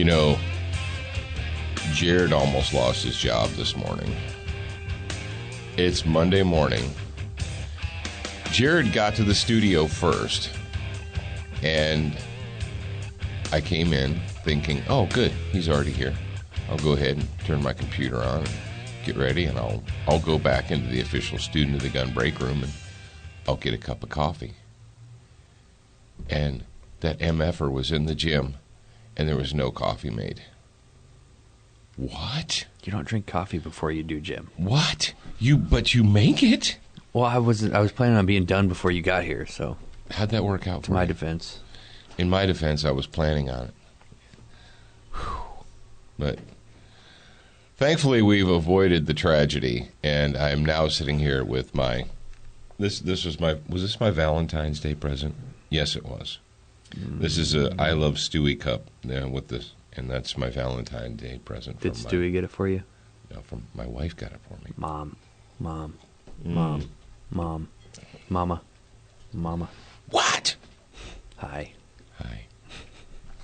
You know, Jared almost lost his job this morning. It's Monday morning. Jared got to the studio first, and I came in thinking, oh, good, he's already here. I'll go ahead and turn my computer on and get ready, and I'll go back into the official Student of the Gun break room, and I'll get a cup of coffee. And that MFer was in the gym, and there was no coffee made. What? You don't drink coffee before you do gym. What? But you make it? Well, I was planning on being done before you got here, so. How'd that work out for you? My defense. In my defense, I was planning on it. But thankfully, we've avoided the tragedy, and I am now sitting here with my. Was this my Valentine's Day present? Yes, it was. This is a I Love Stewie cup with this, and that's my Valentine's Day present. Did Stewie get it for you? No, from my wife got it for me. Mama. What? Hi.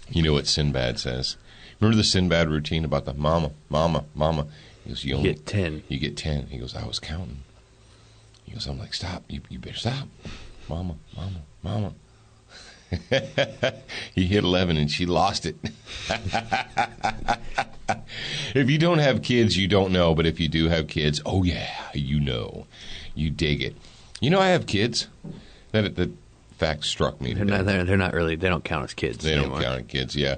You know what Sinbad says? Remember the Sinbad routine about the mama? He goes, you get 10. You get 10. He goes, I was counting. He goes, I'm like, stop. You better stop. Mama. He hit 11 and she lost it. If you don't have kids, you don't know. But if you do have kids, oh, yeah, you know. You dig it. You know, I have kids. That fact struck me today. They're not really, they don't count as kids anymore. Don't count as kids, yeah.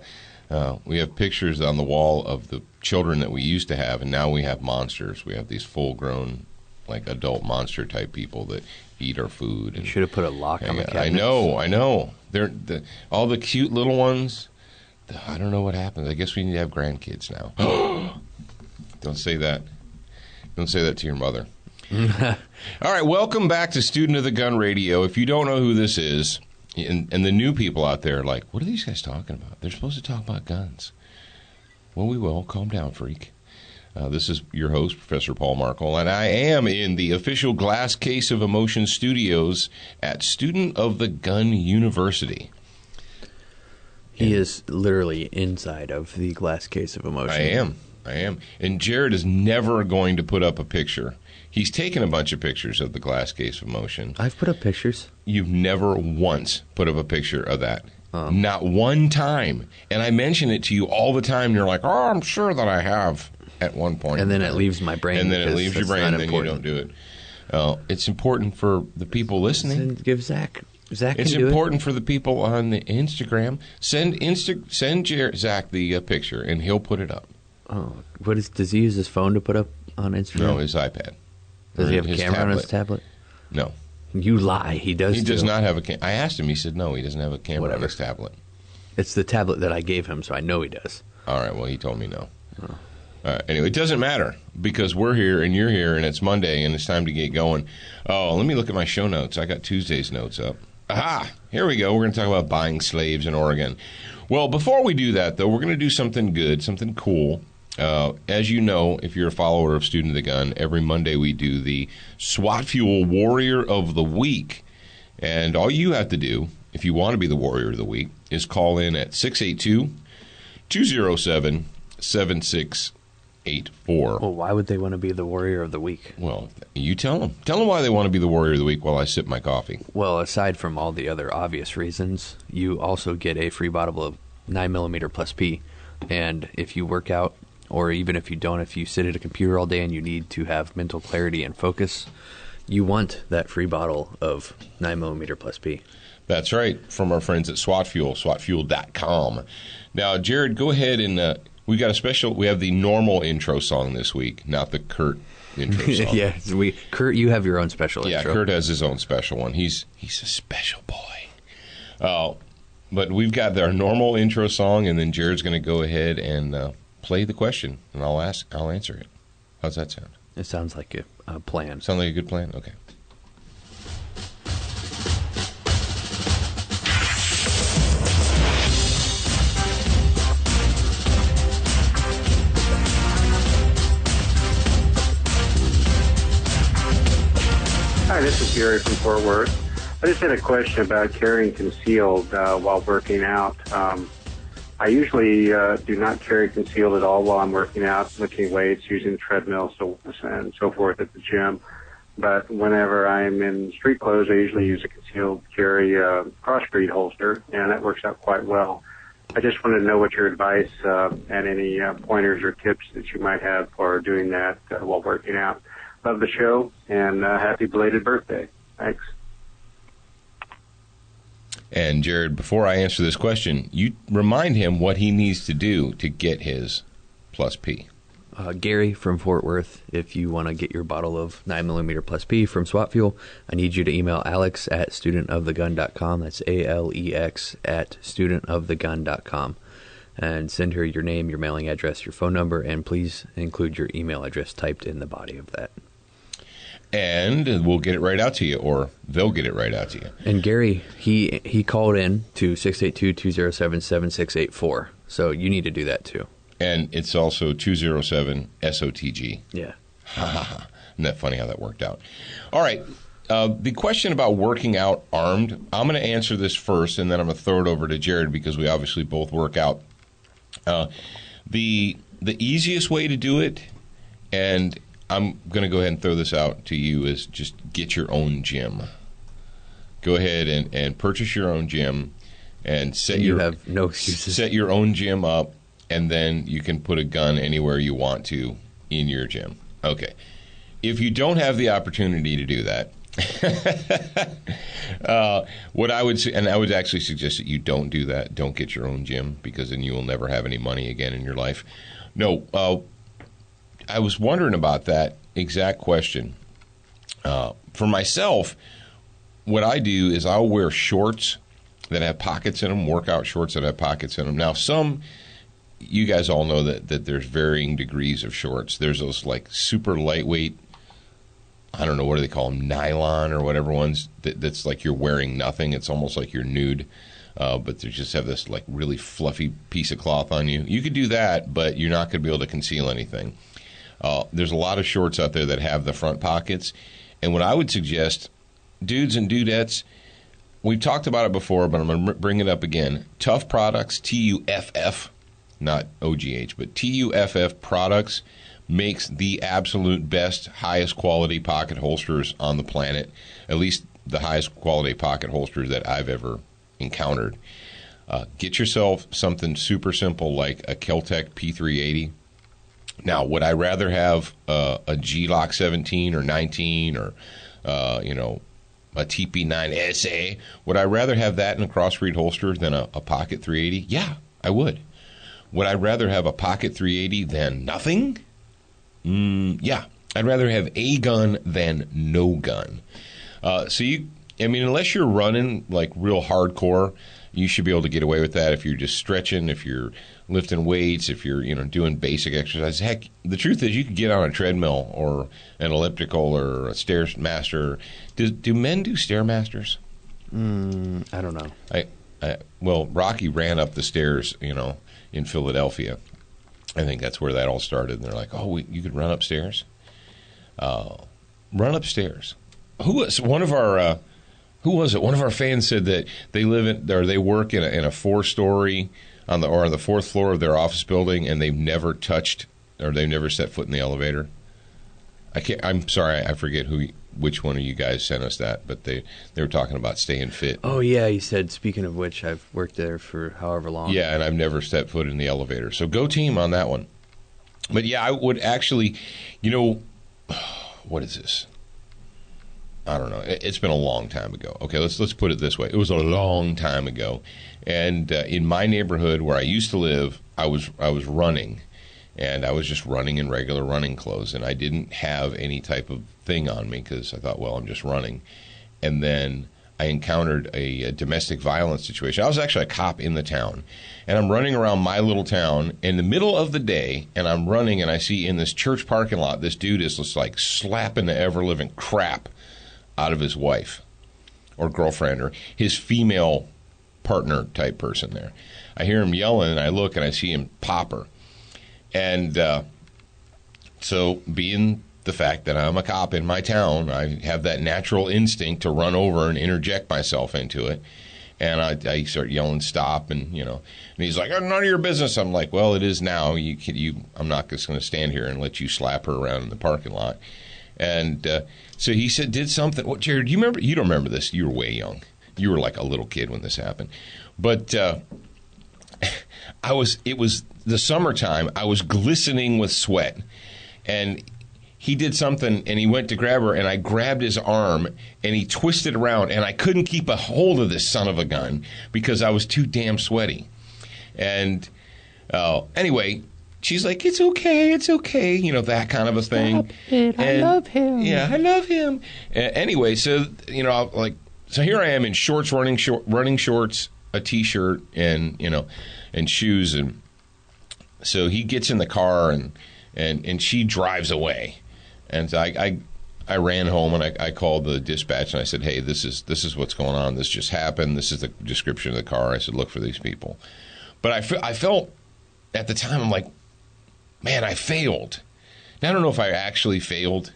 We have pictures on the wall of the children that we used to have, and now we have monsters. We have these full-grown, like, adult monster-type people that eat our food. You should have put a lock on the cabinet. I know. They're all the cute little ones. I don't know what happens. I guess we need to have grandkids now. Don't say that. Don't say that to your mother. All right, welcome back to Student of the Gun Radio. If you don't know who this is, and the new people out there are like, what are these guys talking about? They're supposed to talk about guns. Well, we will. Calm down, freak. This is your host, Professor Paul Markel, and I am in the official Glass Case of Emotion studios at Student of the Gun University. He is literally inside of the Glass Case of Emotion. I am. And Jared is never going to put up a picture. He's taken a bunch of pictures of the Glass Case of Emotion. I've put up pictures. You've never once put up a picture of that. Not one time. And I mention it to you all the time, and you're like, oh, I'm sure that I have at one point. And then it leaves my brain. And then it leaves your brain, and then you don't do it. It's important for the people listening. Give Zach. Zach can it's do important for the people on the Instagram. Send Zach the picture, and he'll put it up. Oh, does he use his phone to put up on Instagram? No, his iPad. Does he have a camera on his tablet? No. You lie. He does. He does not have a camera. I asked him. He said no. He doesn't have a camera on his tablet. It's the tablet that I gave him, so I know he does. All right. Well, he told me no. Oh. Anyway, it doesn't matter because we're here and you're here, and it's Monday, and it's time to get going. Oh, let me look at my show notes. I got Tuesday's notes up. Aha! Here we go. We're going to talk about buying slaves in Oregon. Well, before we do that, though, we're going to do something good, something cool. As you know, if you're a follower of Student of the Gun, every Monday we do the SWAT Fuel Warrior of the Week. And all you have to do, if you want to be the Warrior of the Week, is call in at 682-207-7684. Well, why would they want to be the Warrior of the Week? Well, you tell them. Tell them why they want to be the Warrior of the Week while I sip my coffee. Well, aside from all the other obvious reasons, you also get a free bottle of 9mm plus P. And if you work out, or even if you don't, if you sit at a computer all day and you need to have mental clarity and focus, you want that free bottle of 9mm plus P. That's right, from our friends at SWAT Fuel, SWATfuel.com. Now, Jared, go ahead and we got a special. We have the normal intro song this week, not the Kurt intro song. Yeah, Kurt, you have your own special intro. Yeah, Kurt has his own special one. He's a special boy. But we've got our normal intro song, and then Jared's going to go ahead and play the question, and I'll answer it. How's that sound? It sounds like a plan. Sound like a good plan? Okay. Hi, this is Gary from Fort Worth. I just had a question about carrying concealed while working out. I I usually do not carry concealed at all while I'm working out, lifting weights, using the treadmill, and so forth at the gym. But whenever I'm in street clothes, I usually use a concealed carry crossbreed holster, and that works out quite well. I just wanted to know what your advice and any pointers or tips that you might have for doing that while working out. Love the show, and happy belated birthday. Thanks. And Jared, before I answer this question, you remind him what he needs to do to get his Plus P. Gary from Fort Worth, if you want to get your bottle of 9mm Plus P from Swap Fuel, I need you to email alex@studentofthegun.com. That's ALEX@studentofthegun.com. And send her your name, your mailing address, your phone number, and please include your email address typed in the body of that. And we'll get it right out to you, or they'll get it right out to you. And Gary, he called in to 682-207-7684. So you need to do that too. And it's also 207-SOTG. Yeah. Isn't that funny how that worked out? All right. The question about working out armed, I'm going to answer this first, and then I'm going to throw it over to Jared because we obviously both work out. The easiest way to do it, and I'm going to go ahead and throw this out to you, is just get your own gym. Go ahead and purchase your own gym and have no excuses. Set your own gym up, and then you can put a gun anywhere you want to in your gym. Okay. If you don't have the opportunity to do that, what I would say, and I would actually suggest that you don't do that. Don't get your own gym, because then you will never have any money again in your life. No, I was wondering about that exact question. For myself, what I do is I'll wear shorts that have pockets in them, workout shorts that have pockets in them. Now, you guys all know that there's varying degrees of shorts. There's those like super lightweight, I don't know, what do they call them, nylon or whatever ones, that's like you're wearing nothing. It's almost like you're nude, but they just have this like really fluffy piece of cloth on you. You could do that, but you're not going to be able to conceal anything. There's a lot of shorts out there that have the front pockets. And what I would suggest, dudes and dudettes, we've talked about it before, but I'm going to bring it up again. Tough Products, TUFF, not OGH, but TUFF Products makes the absolute best, highest quality pocket holsters on the planet, at least the highest quality pocket holsters that I've ever encountered. Get yourself something super simple like a Keltec P380. Now, would I rather have a G-Lock 17 or 19 or, a TP9 SA? Would I rather have that in a crossbreed holster than a Pocket 380? Yeah, I would. Would I rather have a Pocket 380 than nothing? Yeah, I'd rather have a gun than no gun. Unless you're running like real hardcore, you should be able to get away with that if you're just stretching, if you're lifting weights, if you're doing basic exercise. Heck, the truth is you could get on a treadmill or an elliptical or a Stairmaster. Do men do Stairmasters? I don't know. Well, Rocky ran up the stairs, in Philadelphia. I think that's where that all started. And they're like, oh, you could run upstairs? Run upstairs. Who was it? One of our fans said that they work in a 4-story on the fourth floor of their office building, and they've never touched or they've never set foot in the elevator. I'm sorry, I forget which one of you guys sent us that, but they were talking about staying fit. Oh yeah, he said, speaking of which, I've worked there for however long. Yeah, and I've never stepped foot in the elevator. So go team on that one. But yeah, I would actually, what is this? I don't know. It's been a long time ago. Okay, let's put it this way. It was a long time ago. And in my neighborhood where I used to live, I was running. And I was just running in regular running clothes. And I didn't have any type of thing on me because I thought, well, I'm just running. And then I encountered a domestic violence situation. I was actually a cop in the town. And I'm running around my little town in the middle of the day. And I'm running, and I see in this church parking lot, this dude is just like slapping the ever-living crap out of his wife or girlfriend or his female partner type person there. I hear him yelling, and I look, and I see him pop her. And so being the fact that I'm a cop in my town, I have that natural instinct to run over and interject myself into it. And I start yelling, stop, and he's like, none of your business. I'm like, well, it is now. I'm not just going to stand here and let you slap her around in the parking lot. And so he did something. What, Jared, you remember? You don't remember this. You were way young. You were like a little kid when this happened. But it was the summertime. I was glistening with sweat. And he did something, and he went to grab her, and I grabbed his arm, and he twisted around, and I couldn't keep a hold of this son of a gun because I was too damn sweaty. And anyway, she's like, it's okay, that kind of a thing. I love him. Yeah, I love him. Anyway, so, so here I am in shorts, running shorts, a T-shirt, and shoes. And so he gets in the car, and she drives away. And so I ran home, and I called the dispatch, and I said, hey, this is what's going on. This just happened. This is the description of the car. I said, look for these people. But I felt at the time, I'm like, man, I failed. Now, I don't know if I actually failed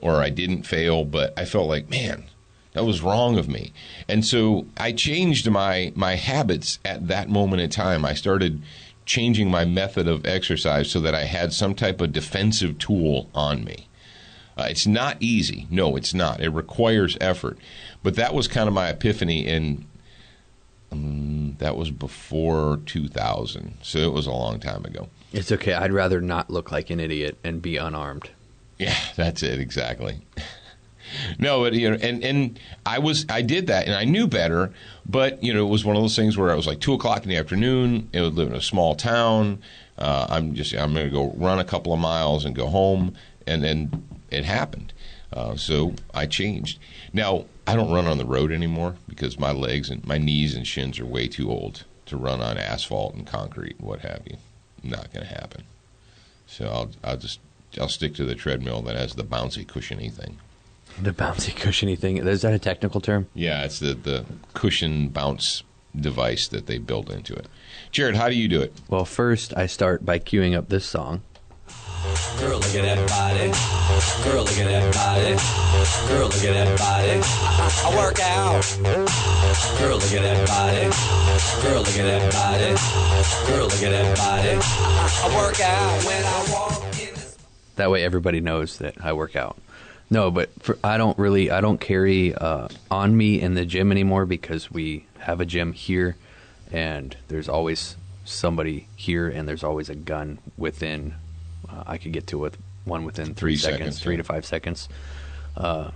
or I didn't fail, but I felt like, man, that was wrong of me. And so I changed my habits at that moment in time. I started changing my method of exercise so that I had some type of defensive tool on me. It's not easy. No, it's not. It requires effort. But that was kind of my epiphany that was before 2000. So it was a long time ago. It's okay. I'd rather not look like an idiot and be unarmed. Yeah, that's it. Exactly. No, but, and I did that, and I knew better, but, it was one of those things where I was like 2:00 in the afternoon. I would live in a small town. I'm going to go run a couple of miles and go home, and then it happened. So I changed. Now, I don't run on the road anymore because my legs and my knees and shins are way too old to run on asphalt and concrete and what have you. Not going to happen. So I'll stick to the treadmill that has the bouncy, cushiony thing. The bouncy, cushiony thing. Is that a technical term? Yeah, it's the cushion bounce device that they built into it. Jared, how do you do it? Well, first I start by queuing up this song. Girl, look at that body. Girl, look at that body. Girl, look at that body. I work out. Girl, look at that body. Girl, look at that body. Girl, look at that body. I work out when I walk in this. That way everybody knows that I work out. No, but I don't carry on me in the gym anymore because we have a gym here, and there's always somebody here, and there's always a gun within. I could get to it one within 3 seconds, 3 to 5 seconds. But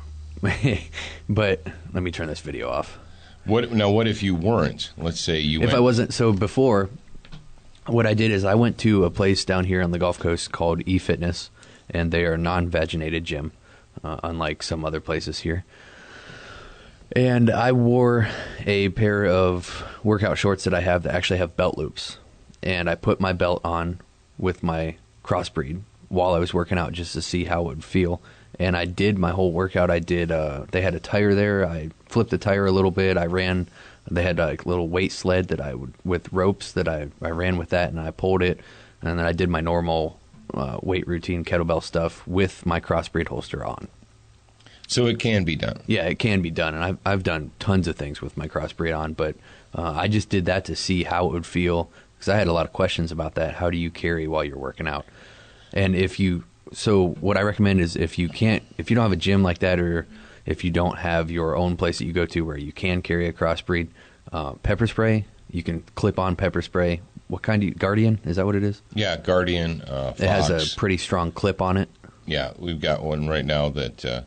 let me turn this video off. What if you weren't? Let's say you. If I wasn't, so before, what I did is I went to a place down here on the Gulf Coast called eFitness, and they are a non-vaginated gym. Unlike some other places here. And I wore a pair of workout shorts that I have that actually have belt loops. And I put my belt on with my crossbreed while I was working out just to see how it would feel. And I did my whole workout. They had a tire there. I flipped the tire a little bit. I ran. They had a little weight sled that with ropes that I ran with that, and I pulled it. And then I did my normal weight routine, kettlebell stuff with my crossbreed holster on. So it can be done. Yeah, it can be done, and I've done tons of things with my crossbreed on, but I just did that to see how it would feel because I had a lot of questions about that. How do you carry while you're working out? And so what I recommend is if you don't have a gym like that, or if you don't have your own place that you go to where you can carry a crossbreed, pepper spray. You can clip on pepper spray. What kind? Guardian? Is that what it is? Yeah, Guardian. Fox. It has a pretty strong clip on it. Yeah, we've got one right now that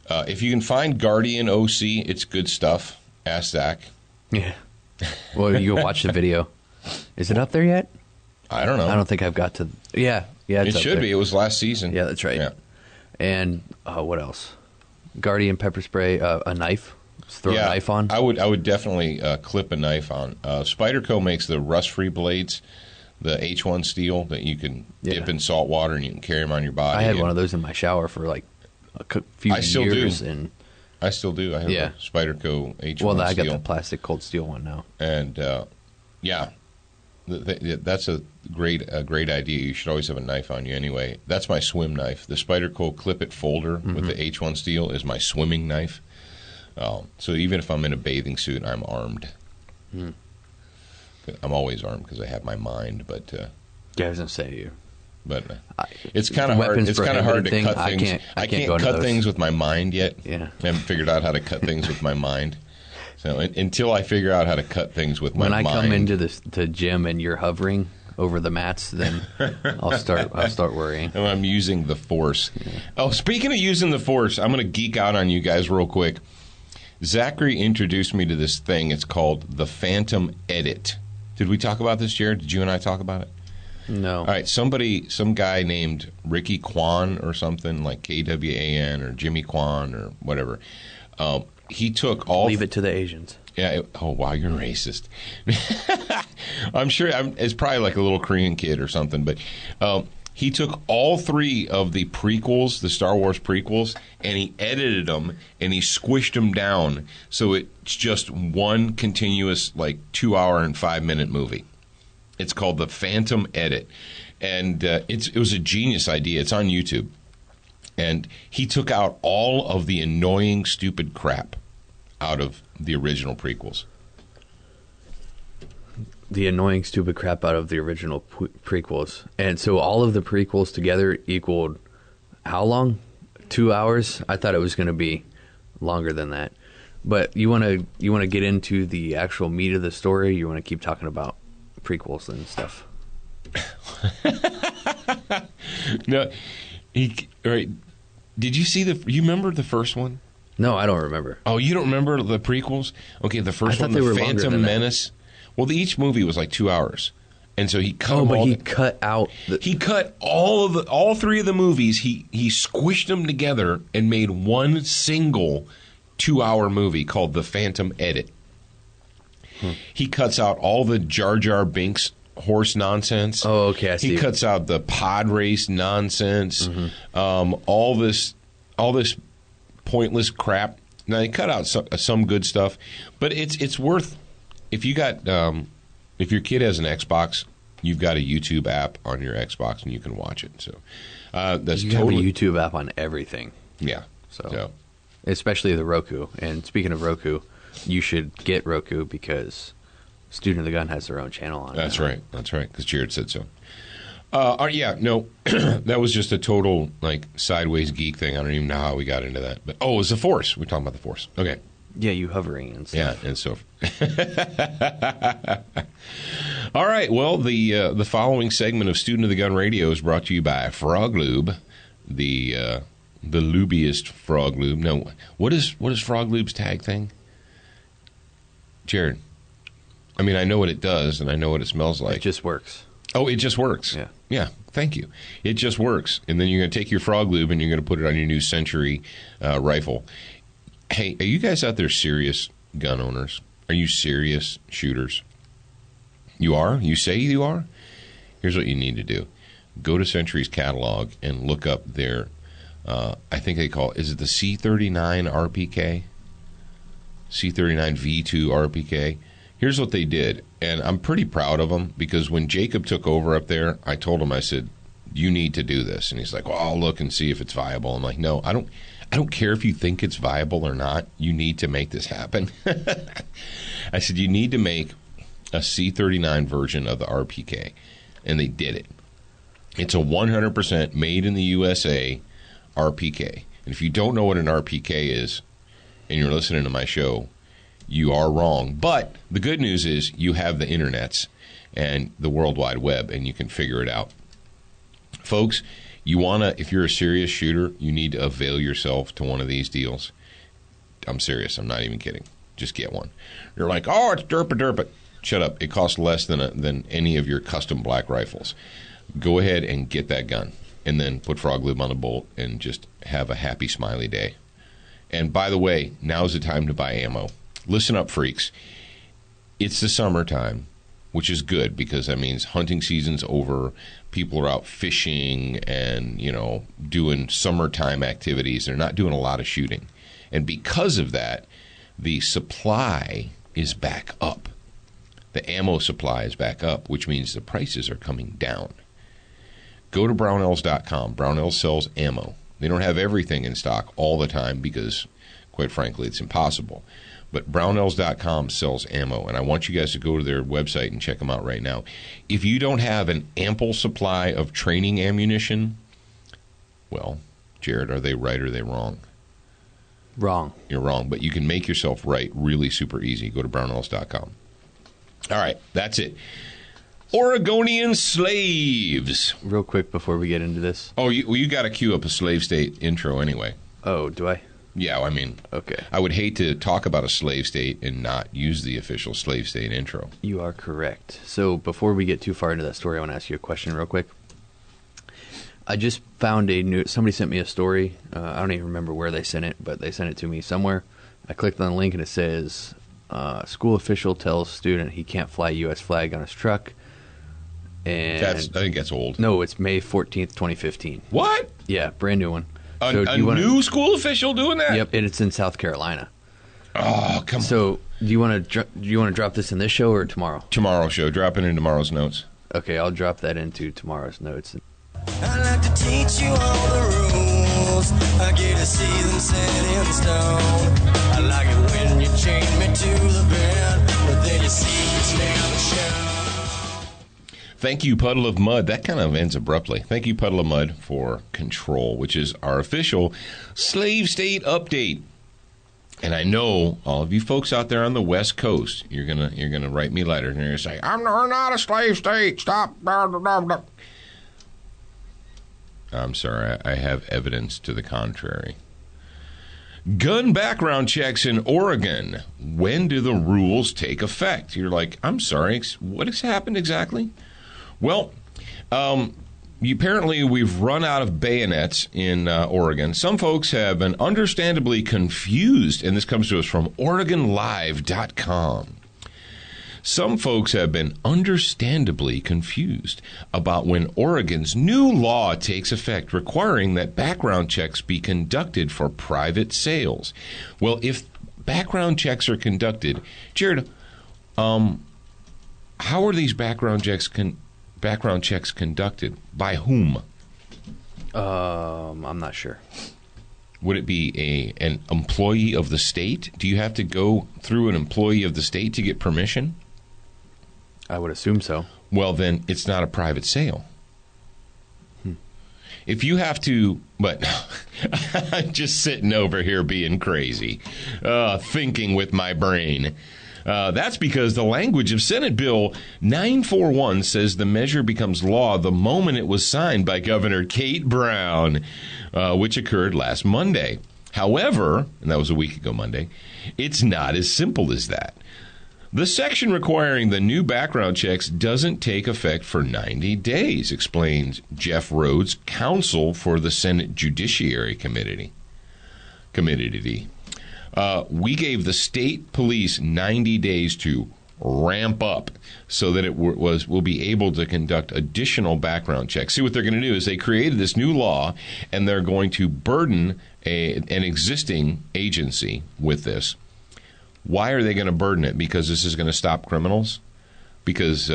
if you can find Guardian OC, it's good stuff. Ask Zach. Yeah. Well, you go watch the video. Is it up there yet? I don't know. I don't think I've got to. Yeah. It should be. It was last season. Yeah, that's right. Yeah. And what else? Guardian pepper spray, a knife. Just throw a knife on. I would definitely clip a knife on. Spyderco makes the rust-free blades, the H1 steel that you can dip in salt water and you can carry them on your body. I had one of those in my shower for like a few years. And I still do. I have a Spyderco H1 steel. Well, I got the plastic cold steel one now. And that's a great idea. You should always have a knife on you anyway. That's my swim knife. The Spyderco Clip-It folder with the H1 steel is my swimming knife. So even if I'm in a bathing suit, I'm armed. I'm always armed because I have my mind, but Yeah, I was gonna say you. but it's kind of hard. weapons It's kind of hard to prohibited cut thing, things. I can't go into cut those. things with my mind yet. Yeah. I haven't figured out how to cut things with my mind. So until I figure out how to cut things with my When I mind, come into the gym and you're hovering over the mats, then I'll start worrying. and I'm using the Force. Oh, speaking of using the Force, I'm going to geek out on you guys real quick. Zachary introduced me to this thing. It's called the Phantom Edit. Did we talk about this, Jared? Did you and I talk about it? No. All right, some guy named Ricky Kwan or something, like Kwan or Jimmy Kwan or whatever. He took all... Leave it to the Asians. Yeah. Oh, wow, you're racist. I'm sure it's probably like a little Korean kid or something, but he took all 3 of the prequels, the Star Wars prequels, and he edited them and he squished them down so it's just one continuous, like, 2-hour and 5-minute movie. It's called the Phantom Edit, and it was a genius idea. It's on YouTube. And he took out all of the annoying, stupid crap out of the original prequels. The annoying, stupid crap out of the original prequels. And so all of the prequels together equaled how long? 2 hours? I thought it was going to be longer than that. But you want to get into the actual meat of the story? You want to keep talking about prequels and stuff? No, all right. Did you see you remember the first one? No, I don't remember. Oh, you don't remember the prequels? Okay, the first I thought one, they the were longer Phantom than that. Menace. Well, each movie was like 2 hours, and so he cut. Oh, them but all he cut out. He cut all 3 of the movies. He squished them together and made one single 2-hour movie called The Phantom Edit. He cuts out all the Jar Jar Binks horse nonsense. Oh, okay, I see. He cuts out the pod race nonsense. All this pointless crap. Now, they cut out some good stuff, but it's worth. If you got if your kid has an Xbox, you've got a YouTube app on your Xbox and you can watch it. So that's You totally have a YouTube app on everything, yeah. So. Especially the Roku. And speaking of Roku, you should get Roku because Student of the Gun has their own channel on it. That's right. That's right. Because Jared said so. Yeah, no, that was just a total like sideways geek thing. I don't even know how we got into that. But it was the Force. We're talking about the Force. Okay. Yeah, you hovering and stuff. Yeah, and so. All right. Well, the following segment of Student of the Gun Radio is brought to you by Frog Lube, the lubiest Frog Lube. No, what is Frog Lube's tag thing? Jared. I mean, I know what it does, and I know what it smells like. It just works. Oh, it just works. Yeah. Yeah, thank you. It just works. And then you're going to take your Frog Lube and you're going to put it on your new Century rifle. Hey, are you guys out there serious gun owners? Are you serious shooters? You are? You say you are? Here's what you need to do. Go to Century's catalog and look up their, I think they call it, is it the C39 RPK? C39 V2 RPK? Here's what they did, and I'm pretty proud of them because when Jacob took over up there, I told him, I said, you need to do this. And he's like, well, I'll look and see if it's viable. I'm like, no, I don't care if you think it's viable or not. You need to make this happen. I said, you need to make a C39 version of the RPK, and they did it. It's a 100% made in the USA RPK. And if you don't know what an RPK is, and you're listening to my show, you are wrong. But the good news is you have the internets and the World Wide Web, and you can figure it out. Folks, if you're a serious shooter, you need to avail yourself to one of these deals. I'm serious. I'm not even kidding. Just get one. You're like, oh, it's derpa. Shut up. It costs less than any of your custom black rifles. Go ahead and get that gun, and then put Frog Lube on the bolt and just have a happy, smiley day. And by the way, now's the time to buy ammo. Listen up, freaks. It's the summertime, which is good because that means hunting season's over. People are out fishing and, doing summertime activities. They're not doing a lot of shooting. And because of that, the supply is back up. The ammo supply is back up, which means the prices are coming down. Go to brownells.com. Brownells sells ammo. They don't have everything in stock all the time because, quite frankly, it's impossible. But Brownells.com sells ammo, and I want you guys to go to their website and check them out right now. If you don't have an ample supply of training ammunition, well, Jared, are they right or are they wrong? Wrong. You're wrong, but you can make yourself right really super easy. Go to Brownells.com. All right, that's it. Oregonian slaves. Real quick before we get into this. Oh, you got to cue up a slave state intro anyway. Oh, do I? Yeah, I mean, Okay. I would hate to talk about a slave state and not use the official slave state intro. You are correct. So before we get too far into that story, I want to ask you a question real quick. I just found somebody sent me a story. I don't even remember where they sent it, but they sent it to me somewhere. I clicked on the link and it says, school official tells student he can't fly U.S. flag on his truck. And I think that's old. No, it's May 14th, 2015. What? Yeah, brand new one. A So do you wanna- new school official doing that? Yep, and it's in South Carolina. Oh, come on. So do you want to drop this in this show or tomorrow? Tomorrow's show. Drop it in tomorrow's notes. Okay, I'll drop that into tomorrow's notes. I like to teach you all the rules. I get to see them set in stone. I like it when you chain me to the bed, but then your secrets never show. Thank you, Puddle of Mud. That kind of ends abruptly. Thank you, Puddle of Mud, for Control, which is our official slave state update. And I know all of you folks out there on the West Coast, you're gonna write me letters and you're gonna say, we're not a slave state. Stop. I'm sorry. I have evidence to the contrary. Gun background checks in Oregon. When do the rules take effect? You're like, I'm sorry. What has happened exactly? Well, apparently we've run out of bayonets in Oregon. Some folks have been understandably confused, and this comes to us from OregonLive.com. Some folks have been understandably confused about when Oregon's new law takes effect requiring that background checks be conducted for private sales. Well, if background checks are conducted, Jared, how are these background checks conducted? By whom? I'm not sure. Would it be an employee of the state? Do you have to go through an employee of the state to get permission? I would assume so. Well, then it's not a private sale. If you have to, but I'm just sitting over here being crazy, thinking with my brain. That's because the language of Senate Bill 941 says the measure becomes law the moment it was signed by Governor Kate Brown, which occurred last Monday. However, and that was a week ago Monday, it's not as simple as that. The section requiring the new background checks doesn't take effect for 90 days, explains Jeff Rhodes, counsel for the Senate Judiciary Committee. We gave the state police 90 days to ramp up so that it will be able to conduct additional background checks. See, what they're going to do is they created this new law, and they're going to burden an existing agency with this. Why are they going to burden it? Because this is going to stop criminals? Because,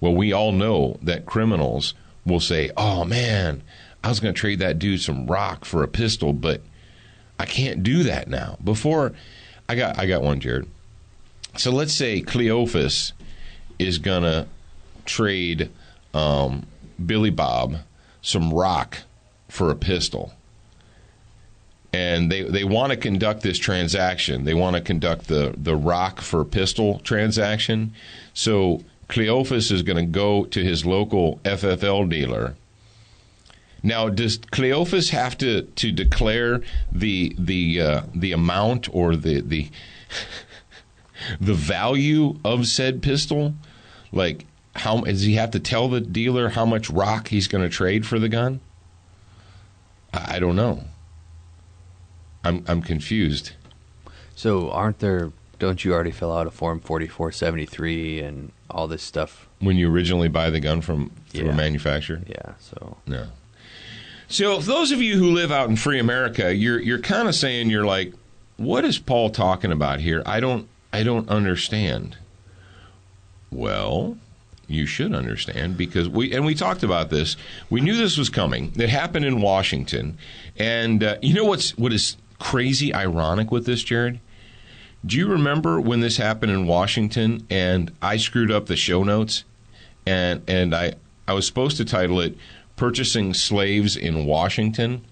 we all know that criminals will say, oh, man, I was going to trade that dude some rock for a pistol, but I can't do that now. Before, I got one, Jared. So let's say Cleophas is going to trade Billy Bob some rock for a pistol. And they want to conduct this transaction. They want to conduct the rock for pistol transaction. So Cleophas is going to go to his local FFL dealer. Now, does Cleophas have to declare the amount or the value of said pistol? Like, how does he have to tell the dealer how much rock he's going to trade for the gun? I don't know. I'm confused. So don't you already fill out a Form 4473 and all this stuff? When you originally buy the gun through a manufacturer? Yeah, so. No. So for those of you who live out in free America, you're kind of saying, you're like, what is Paul talking about here? I don't understand. Well, you should understand, because we talked about this. We knew this was coming. It happened in Washington. And you know what is crazy ironic with this, Jared? Do you remember when this happened in Washington and I screwed up the show notes? And I was supposed to title it Purchasing Slaves in Washington,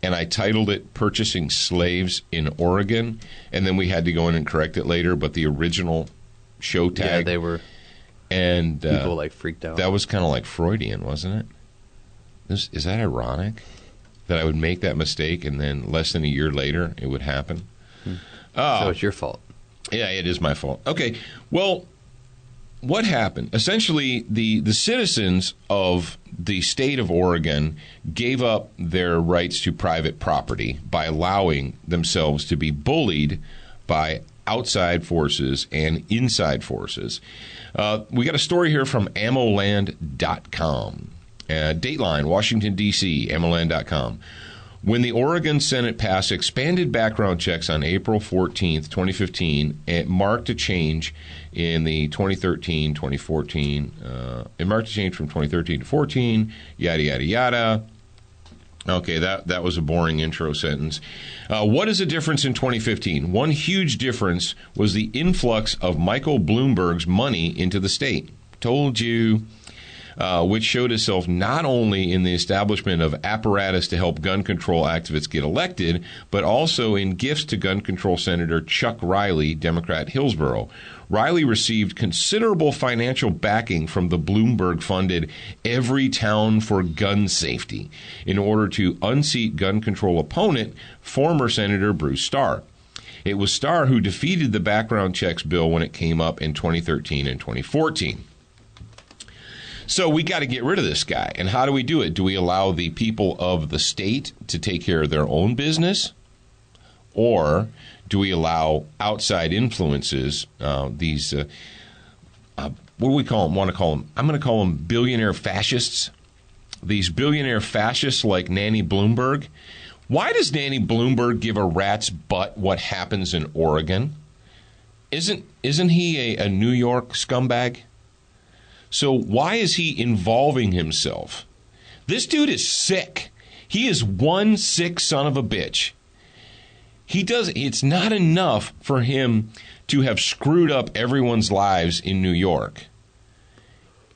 and I titled it Purchasing Slaves in Oregon, and then we had to go in and correct it later, but the original show tag... Yeah, they were... And people, freaked out. That was kind of like Freudian, wasn't it? Is that ironic? That I would make that mistake, and then less than a year later, it would happen? So it's your fault. Yeah, it is my fault. Okay, well... What happened? Essentially, the citizens of the state of Oregon gave up their rights to private property by allowing themselves to be bullied by outside forces and inside forces. We got a story here from ammoland.com. Dateline, Washington, D.C., ammoland.com. When the Oregon Senate passed expanded background checks on April 14th, 2015, it marked a change in the 2013-2014. It marked a change from 2013 to 14, yada, yada, yada. Okay, that was a boring intro sentence. What is the difference in 2015? One huge difference was the influx of Michael Bloomberg's money into the state. Told you. Which showed itself not only in the establishment of apparatus to help gun control activists get elected, but also in gifts to gun control Senator Chuck Riley, Democrat, Hillsborough. Riley received considerable financial backing from the Bloomberg-funded Every Town for Gun Safety in order to unseat gun control opponent, former Senator Bruce Starr. It was Starr who defeated the background checks bill when it came up in 2013 and 2014. So we got to get rid of this guy. And how do we do it? Do we allow the people of the state to take care of their own business? Or do we allow outside influences, what do we call them? I'm going to call them billionaire fascists. These billionaire fascists like Nanny Bloomberg. Why does Nanny Bloomberg give a rat's butt what happens in Oregon? Isn't he a New York scumbag? So why is he involving himself? This dude is sick. He is one sick son of a bitch. It's not enough for him to have screwed up everyone's lives in New York.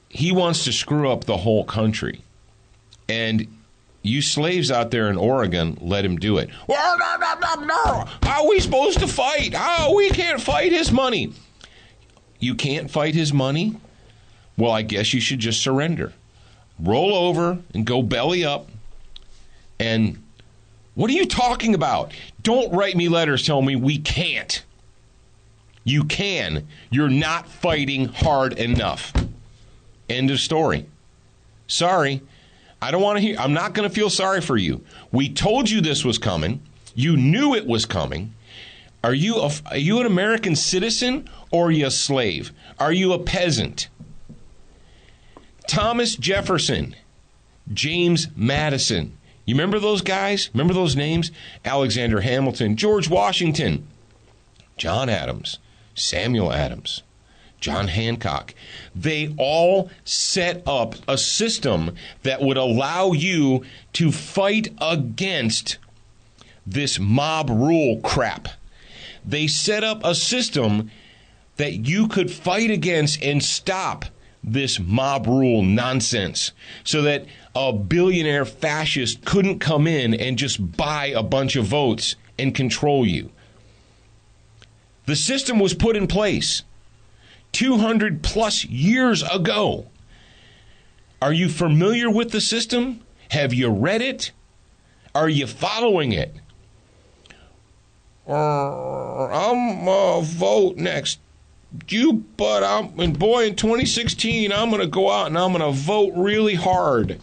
He wants to screw up the whole country. And you slaves out there in Oregon, let him do it. Well, no. How are we supposed to fight? We can't fight his money. You can't fight his money? Well, I guess you should just surrender. Roll over and go belly up. And what are you talking about? Don't write me letters telling me we can't. You can. You're not fighting hard enough. End of story. Sorry. I don't want to hear. I'm not going to feel sorry for you. We told you this was coming. You knew it was coming. Are you an American citizen or are you a slave? Are you a peasant? Thomas Jefferson, James Madison. You remember those guys? Remember those names? Alexander Hamilton, George Washington, John Adams, Samuel Adams, John Hancock. They all set up a system that would allow you to fight against this mob rule crap. They set up a system that you could fight against and stop this mob rule nonsense so that a billionaire fascist couldn't come in and just buy a bunch of votes and control you. The system was put in place 200 plus years ago. Are you familiar with the system? Have you read it? Are you following it? I'm vote next. In 2016, I'm going to go out and I'm going to vote really hard.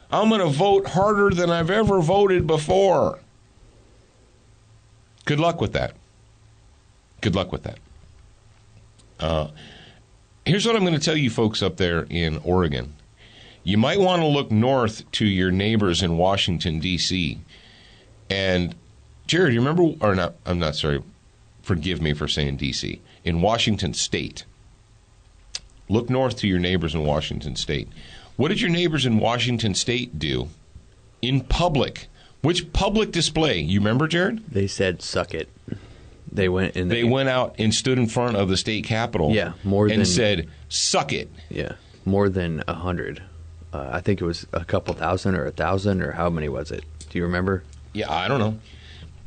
I'm going to vote harder than I've ever voted before. Good luck with that. Good luck with that. Here's what I'm going to tell you folks up there in Oregon. You might want to look north to your neighbors in Washington, D.C. And, Jared, you remember, or not, I'm not sorry, forgive me for saying D.C., in Washington State. Look north to your neighbors in Washington State. What did your neighbors in Washington State do in public? Which public display? You remember, Jared? They said, suck it. They went in. They went out and stood in front of the state capitol. Yeah, more and than said, "Suck it." Yeah, more than 100. I think it was a couple thousand or 1,000 or how many was it? Do you remember? Yeah, I don't know.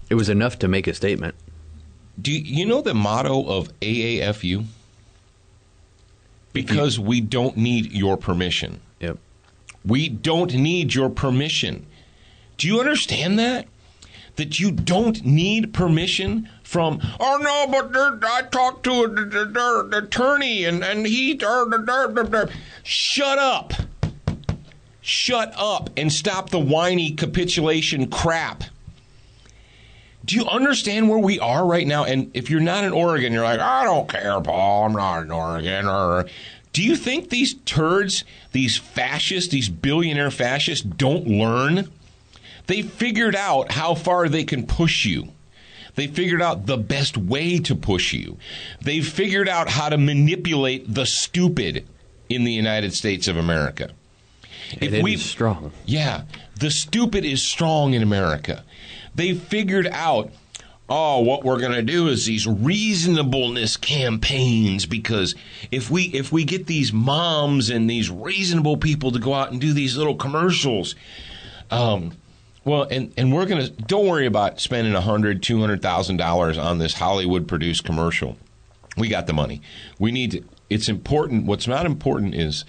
It was enough to make a statement. Do you know the motto of AAFU? Because we don't need your permission. Yep. We don't need your permission. Do you understand that? That you don't need permission from, oh no, but I talked to an attorney and he... Shut up. Shut up and stop the whiny capitulation crap. Do you understand where we are right now? And if you're not in Oregon, you're like, I don't care, Paul, I'm not in Oregon. Or do you think these turds, these fascists, these billionaire fascists don't learn? They figured out how far they can push you. They figured out the best way to push you. They figured out how to manipulate the stupid in the United States of America. And it is strong. Yeah, the stupid is strong in America. They figured out, oh, what we're going to do is these reasonableness campaigns, because if we get these moms and these reasonable people to go out and do these little commercials, well, and we're going to, don't worry about spending $100,000, $200,000 on this Hollywood-produced commercial. We got the money. We need to, it's important. What's not important is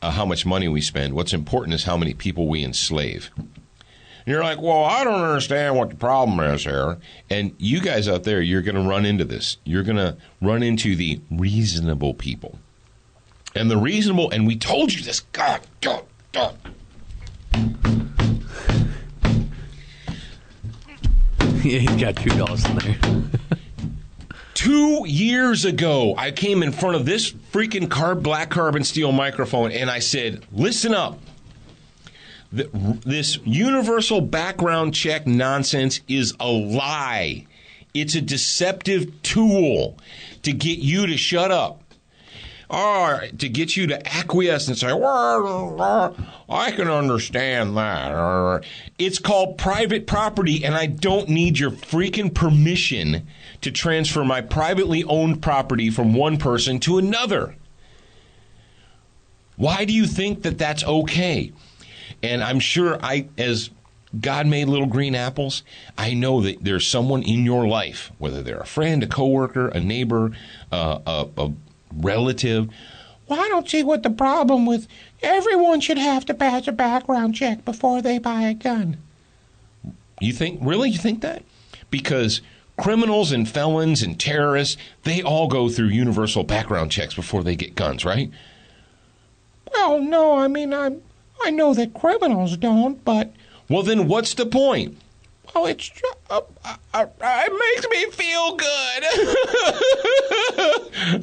how much money we spend. What's important is how many people we enslave. And you're like, well, I don't understand what the problem is here. And you guys out there, you're going to run into this. You're going to run into the reasonable people. And the reasonable, and we told you this, God. Yeah, he's got $2 in there. 2 years ago, I came in front of this freaking black carbon steel microphone and I said, listen up. This universal background check nonsense is a lie. It's a deceptive tool to get you to shut up. Or to get you to acquiesce and say, well, I can understand that. It's called private property, and I don't need your freaking permission to transfer my privately owned property from one person to another. Why do you think that that's okay? And I'm sure as God made little green apples, I know that there's someone in your life, whether they're a friend, a coworker, a neighbor, a relative. Well, I don't see what the problem with everyone should have to pass a background check before they buy a gun. You think that? Because criminals and felons and terrorists, they all go through universal background checks before they get guns, right? Well, no, I mean, I know that criminals don't, but... Well, then what's the point? Well, it's it makes me feel good.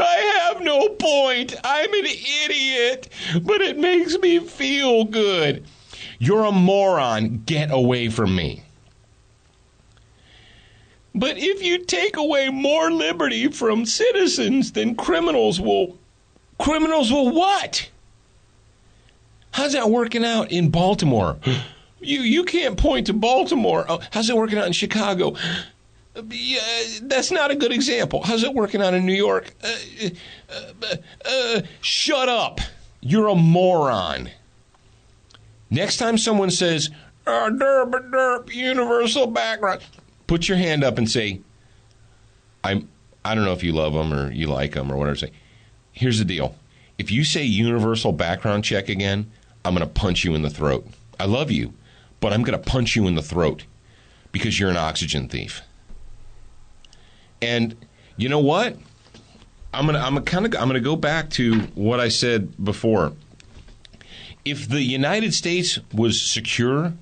I have no point. I'm an idiot, but it makes me feel good. You're a moron. Get away from me. But if you take away more liberty from citizens, then criminals will what? How's that working out in Baltimore? You can't point to Baltimore. Oh, how's it working out in Chicago? Yeah, that's not a good example. How's it working out in New York? Shut up. You're a moron. Next time someone says, derp, universal background, put your hand up and say, I don't know if you love them or you like them or whatever. Say, here's the deal. If you say universal background check again, I'm going to punch you in the throat. I love you, but I'm going to punch you in the throat because you're an oxygen thief. And you know what? I'm going to go back to what I said before. If the United States was secure,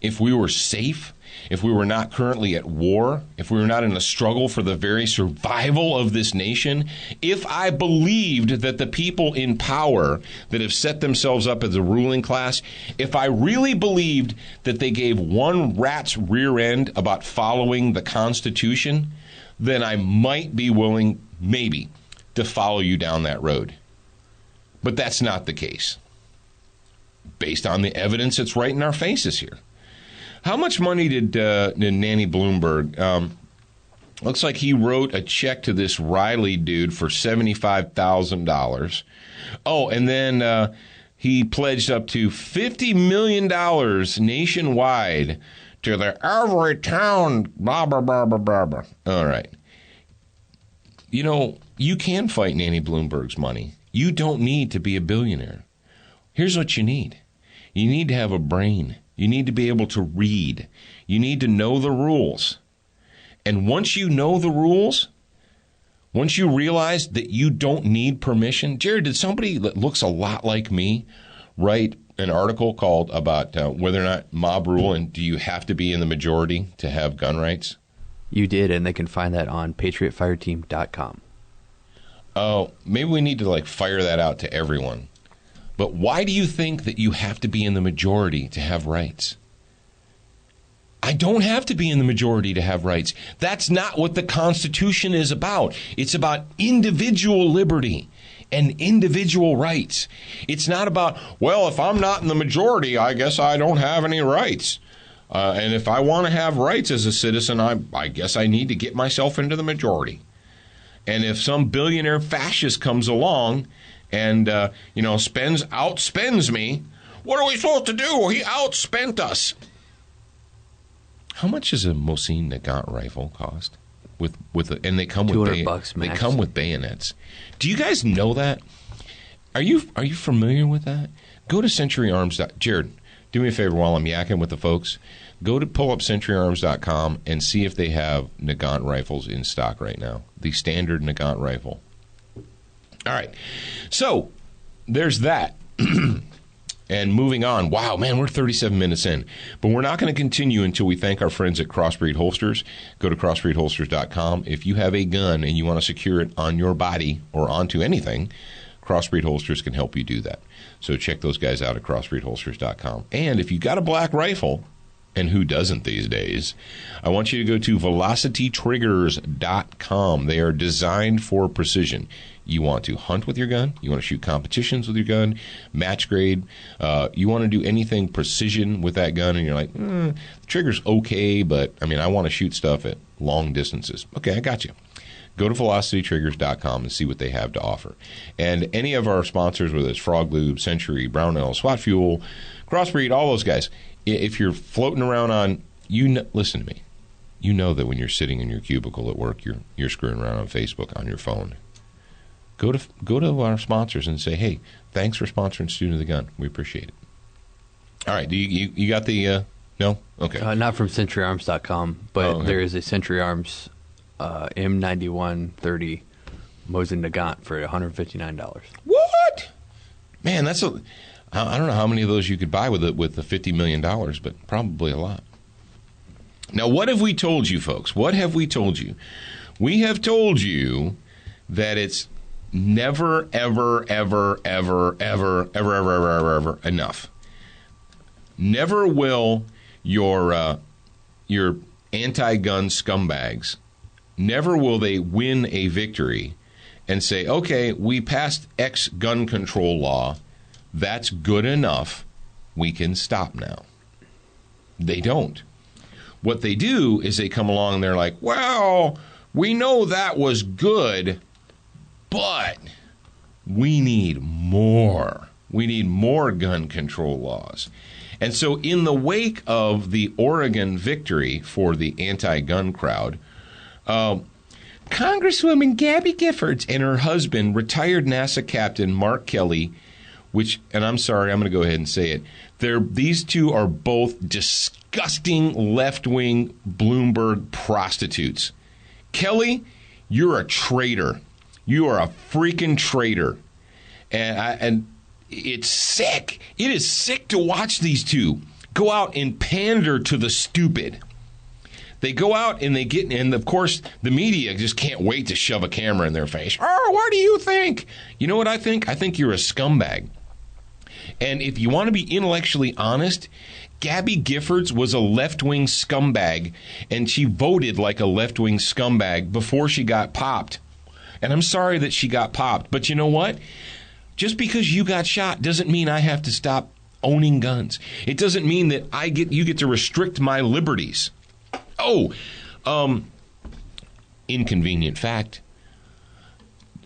if we were safe, if we were not currently at war, if we were not in a struggle for the very survival of this nation, if I believed that the people in power that have set themselves up as a ruling class, if I really believed that they gave one rat's rear end about following the Constitution, then I might be willing, maybe, to follow you down that road. But that's not the case, based on the evidence that's right in our faces here. How much money did Nanny Bloomberg, Looks like he wrote a check to this Riley dude for $75,000. Oh, and then he pledged up to $50 million nationwide to the every town, blah, blah, blah, blah, blah, blah. All right. You know, you can fight Nanny Bloomberg's money. You don't need to be a billionaire. Here's what you need. You need to have a brain. You need to be able to read. You need to know the rules. And once you know the rules, once you realize that you don't need permission, Jared, did somebody that looks a lot like me write an article called about whether or not mob rule and do you have to be in the majority to have gun rights? You did, and they can find that on patriotfireteam.com. Oh, maybe we need to fire that out to everyone. But why do you think that you have to be in the majority to have rights? I don't have to be in the majority to have rights. That's not what the Constitution is about. It's about individual liberty and individual rights. It's not about, well, if I'm not in the majority, I guess I don't have any rights. And if I want to have rights as a citizen, I guess I need to get myself into the majority. And if some billionaire fascist comes along and, outspends me, what are we supposed to do? He outspent us. How much does a Mosin Nagant rifle cost? And they come with $200 max. They come with bayonets. Do you guys know that? Are you familiar with that? Go to CenturyArms. Jared, do me a favor while I'm yakking with the folks. Pull up CenturyArms.com and see if they have Nagant rifles in stock right now. The standard Nagant rifle. All right. So there's that. And moving on, wow, man, we're 37 minutes in. But we're not going to continue until we thank our friends at Crossbreed Holsters. Go to crossbreedholsters.com. If you have a gun and you want to secure it on your body or onto anything, Crossbreed Holsters can help you do that. So check those guys out at crossbreedholsters.com. And if you got a black rifle, and who doesn't these days, I want you to go to velocitytriggers.com. They are designed for precision. You want to hunt with your gun. You want to shoot competitions with your gun, match grade. You want to do anything precision with that gun, and you're like, the trigger's okay, but, I want to shoot stuff at long distances. Okay, I got you. Go to velocitytriggers.com and see what they have to offer. And any of our sponsors, whether it's Frog Lube, Century, Brownell, SWAT Fuel, Crossbreed, all those guys, if you're floating around on, listen to me. You know that when you're sitting in your cubicle at work, you're screwing around on Facebook on your phone. Go to our sponsors and say, hey, thanks for sponsoring Student of the Gun. We appreciate it. All right, you got the no? Okay. Not from CenturyArms.com, but there is a Century Arms M9130 Mosin Nagant for $159. What? Man, I don't know how many of those you could buy with the $50 million, but probably a lot. Now, what have we told you, folks? What have we told you? We have told you that it's never, ever, ever, ever, ever, ever, ever, ever, ever, ever enough. Never will your anti-gun scumbags, never will they win a victory and say, okay, we passed X gun control law. That's good enough. We can stop now. They don't. What they do is they come along and they're like, well, we know that was good, but we need more. We need more gun control laws. And so in the wake of the Oregon victory for the anti-gun crowd, Congresswoman Gabby Giffords and her husband, retired NASA Captain Mark Kelly, and I'm sorry, I'm going to go ahead and say it, these two are both disgusting left-wing Bloomberg prostitutes. Kelly, you're a traitor. You are a freaking traitor. And it's sick. It is sick to watch these two go out and pander to the stupid. They go out and and of course, the media just can't wait to shove a camera in their face. Oh, what do you think? You know what I think? I think you're a scumbag. And if you want to be intellectually honest, Gabby Giffords was a left-wing scumbag, and she voted like a left-wing scumbag before she got popped. And I'm sorry that she got popped. But you know what? Just because you got shot doesn't mean I have to stop owning guns. It doesn't mean that you get to restrict my liberties. inconvenient fact,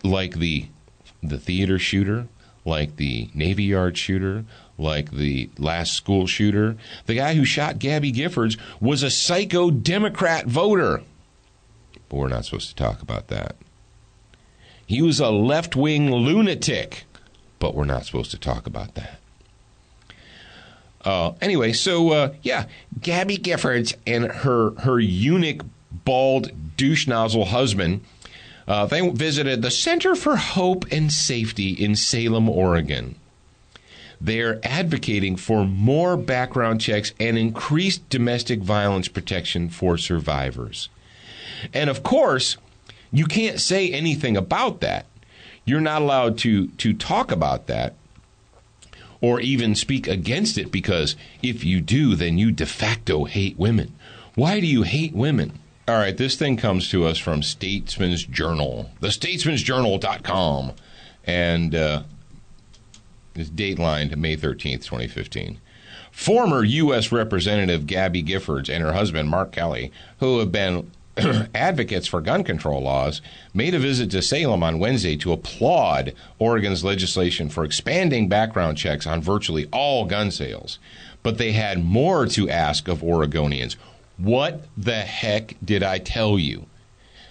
like the theater shooter, like the Navy Yard shooter, like the last school shooter, the guy who shot Gabby Giffords was a psycho Democrat voter. But we're not supposed to talk about that. He was a left-wing lunatic, but we're not supposed to talk about that. Anyway, so, Gabby Giffords and her eunuch, bald, douche nozzle husband, they visited the Center for Hope and Safety in Salem, Oregon. They're advocating for more background checks and increased domestic violence protection for survivors. And, of course, you can't say anything about that. You're not allowed to talk about that or even speak against it, because if you do, then you de facto hate women. Why do you hate women? All right, this thing comes to us from Statesman's Journal, thestatesmansjournal.com, and it's datelined May 13th, 2015. Former U.S. Representative Gabby Giffords and her husband, Mark Kelly, who have been advocates for gun control laws, made a visit to Salem on Wednesday to applaud Oregon's legislation for expanding background checks on virtually all gun sales. But they had more to ask of Oregonians. What the heck did I tell you?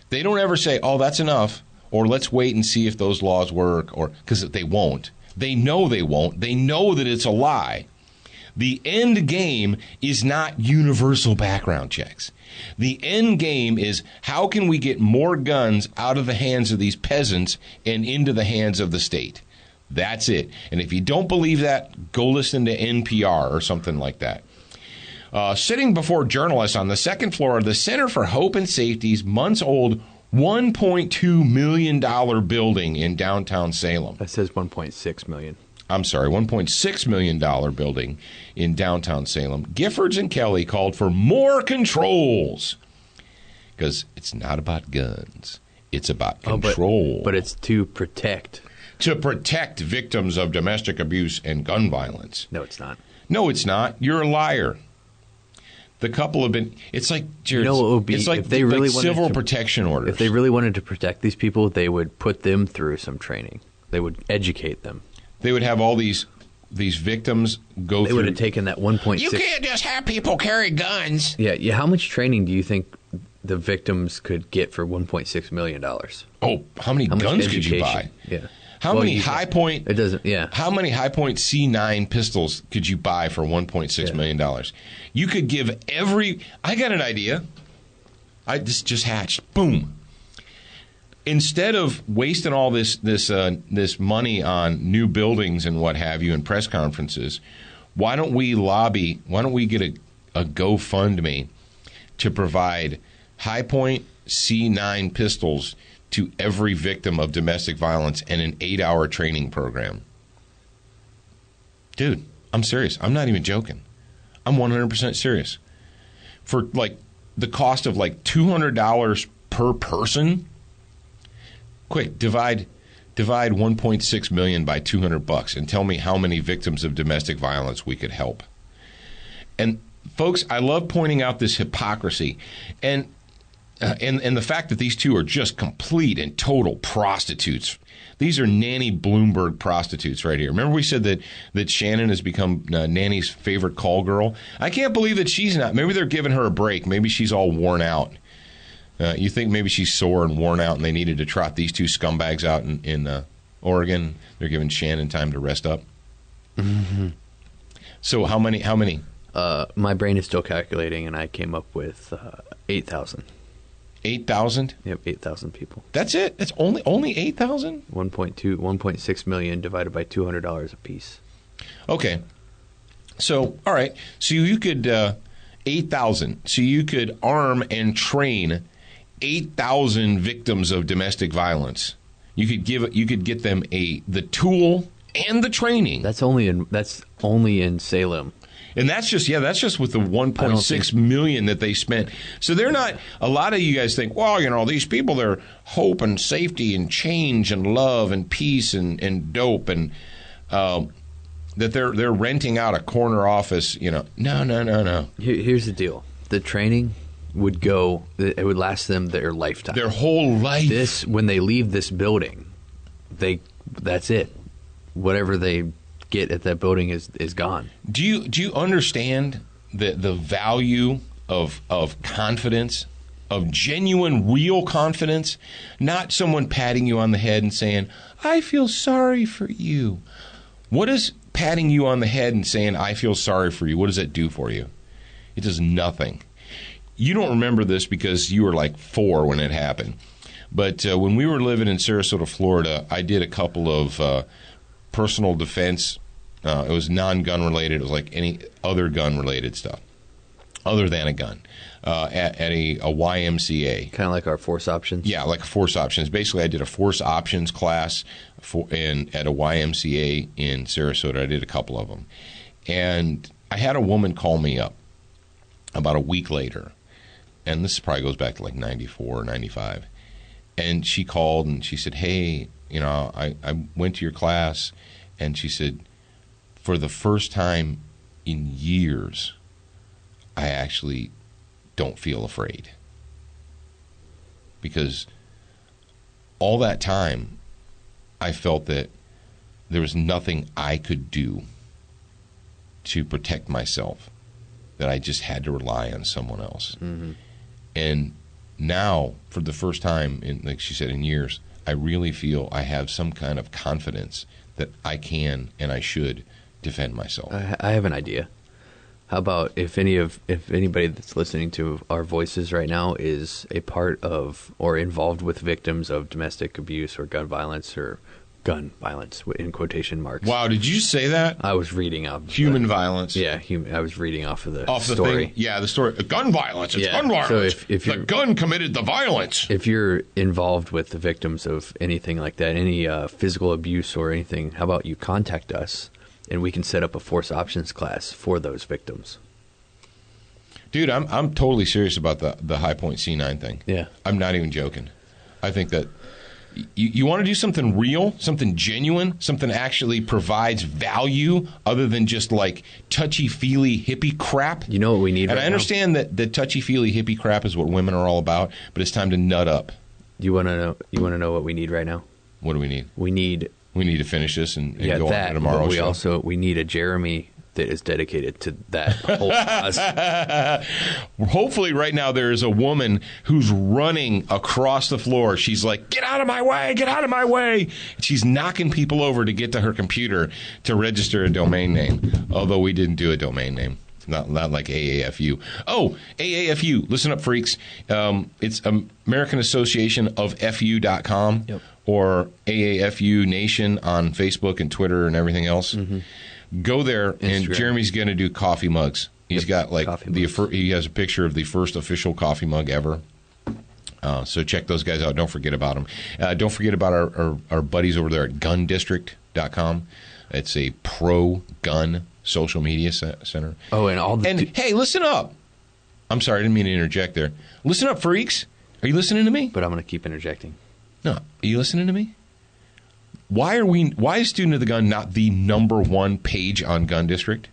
They don't ever say, oh, that's enough, or let's wait and see if those laws work, or because they won't. They know they won't. They know that it's a lie. The end game is not universal background checks. The end game is, how can we get more guns out of the hands of these peasants and into the hands of the state? That's it. And if you don't believe that, go listen to NPR or something like that. Sitting before journalists on the second floor of the Center for Hope and Safety's months-old $1.2 million building in downtown Salem. That says $1.6 million. I'm sorry, $1.6 million building in downtown Salem. Giffords and Kelly called for more controls, because it's not about guns. It's about control. But it's to protect. To protect victims of domestic abuse and gun violence. No, it's not. No, it's not. You're a liar. The couple have been. It's like, Jared, it would be, it's like, if they really wanted civil to, protection orders. If they really wanted to protect these people, they would put them through some training. They would educate them. They would have all these victims go through. They would have taken that 1.6. You can't just have people carry guns. Yeah. How much training do you think the victims could get for $1.6 million? Oh, how many guns could you buy? Yeah. How many high point? It doesn't. Yeah. How many high point C9 pistols could you buy for $1.6 million? You could give every. I got an idea. This just hatched. Boom. Instead of wasting all this money on new buildings and what have you and press conferences, why don't we get a GoFundMe to provide high point C9 pistols to every victim of domestic violence and an 8-hour training program? Dude, I'm serious. I'm not even joking. I'm 100% serious. For like the cost of like $200 per person. Quick, divide 1.6 million by $200 and tell me how many victims of domestic violence we could help. And folks, I love pointing out this hypocrisy and the fact that these two are just complete and total prostitutes. These are Nanny Bloomberg prostitutes right here. Remember we said that Shannon has become Nanny's favorite call girl? I can't believe that she's not. Maybe they're giving her a break. Maybe she's all worn out. You think maybe she's sore and worn out and they needed to trot these two scumbags out in Oregon. They're giving Shannon time to rest up. Mm-hmm. So how many? My brain is still calculating, and I came up with 8,000. 8,000? Yep, 8,000 people. That's it? That's only 8,000? 1.6 million divided by $200 a piece. Okay. So, all right. So you could 8,000. So you could arm and train 8,000 victims of domestic violence. You could get them the tool and the training. That's only in Salem. And that's just with the 1.6 million that they spent. So they're not. A lot of you guys think, well, these people, they're hope and safety and change and love and peace and dope and that they're renting out a corner office. No. Here's the deal: the training would go. It would last them their lifetime. Their whole life. When they leave this building, that's it. Whatever they get at that building is gone. Do you understand the value of confidence, of genuine, real confidence? Not someone patting you on the head and saying, "I feel sorry for you." What is patting you on the head and saying, "I feel sorry for you"? What does that do for you? It does nothing. You don't remember this because you were like 4 when it happened. But when we were living in Sarasota, Florida, I did a couple of personal defense. It was non-gun related. It was like any other gun-related stuff, other than a gun, at a YMCA. Kind of like our force options? Yeah, like a force options. Basically, I did a force options class at a YMCA in Sarasota. I did a couple of them. And I had a woman call me up about a week later. And this probably goes back to like 94 or 95. And she called and she said, "Hey, I went to your class." And she said, "For the first time in years, I actually don't feel afraid." Because all that time, I felt that there was nothing I could do to protect myself, that I just had to rely on someone else. Mm-hmm. And now, for the first time, like she said, in years, I really feel I have some kind of confidence that I can and I should defend myself. I have an idea. How about if anybody that's listening to our voices right now is a part of or involved with victims of domestic abuse or gun violence in quotation marks. Wow, did you say that? I was reading off human violence. Yeah, I was reading off of the story. The story. Gun violence. It's gun violence. So if the gun committed the violence. If you're involved with the victims of anything like that, any physical abuse or anything, how about you contact us and we can set up a force options class for those victims. Dude, I'm totally serious about the High Point C9 thing. Yeah. I'm not even joking. I think that you want to do something real, something genuine, something that actually provides value other than just like touchy-feely hippie crap. You know what we need And right I understand that the touchy-feely hippie crap is what women are all about, but it's time to nut up. You want to know what we need right now? What do we need? We need to finish this and go on to tomorrow's show. We need a Jeremy that is dedicated to that whole cause. Hopefully right now there is a woman who's running across the floor. She's like, "Get out of my way, get out of my way." She's knocking people over to get to her computer to register a domain name, although we didn't do a domain name. Not like AAFU. Oh, AAFU. Listen up, freaks. It's American Association of FU.com. Yep. Or AAFU Nation on Facebook and Twitter and everything else. Mm-hmm. Go there, Instagram. And Jeremy's going to do coffee mugs. He's got like he has a picture of the first official coffee mug ever. So check those guys out. Don't forget about them. Don't forget about our buddies over there at GunDistrict.com. It's a pro-gun social media center. Oh, and hey, listen up. I'm sorry, I didn't mean to interject there. Listen up, freaks. Are you listening to me? But I'm going to keep interjecting. No, are you listening to me? Why is Student of the Gun not the #1 page on Gun District?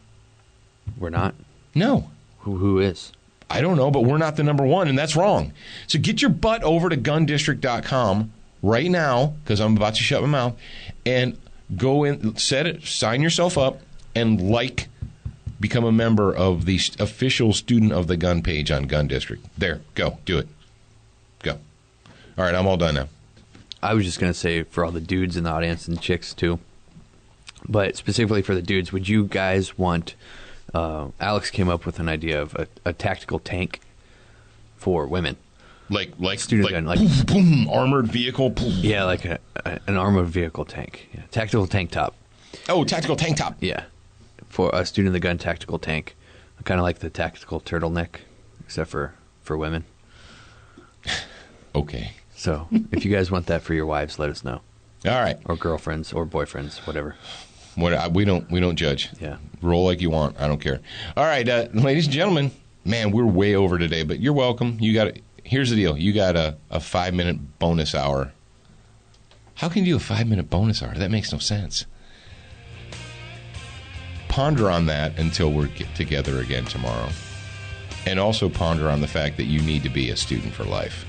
We're not? No. Who is? I don't know, but we're not the #1, and that's wrong. So get your butt over to GunDistrict.com right now, because I'm about to shut my mouth, and go in, sign yourself up, and become a member of the official Student of the Gun page on Gun District. There, go, do it. Go. All right, I'm all done now. I was just going to say for all the dudes in the audience and chicks too, but specifically for the dudes, would you guys want, Alex came up with an idea of a tactical tank for women. Like Student gun, like boom, boom, armored vehicle. Boom. Yeah, like an armored vehicle tank. Yeah. Tactical tank top. Oh, tactical tank top. Yeah. For a Student of the Gun tactical tank. Kind of like the tactical turtleneck, except for women. Okay. So, if you guys want that for your wives, let us know. All right. Or girlfriends, or boyfriends, whatever. We don't judge. Yeah. Roll like you want. I don't care. All right, ladies and gentlemen. Man, we're way over today, but you're welcome. Here's the deal. You got a 5-minute bonus hour. How can you do a 5-minute bonus hour? That makes no sense. Ponder on that until we get together again tomorrow. And also ponder on the fact that you need to be a student for life.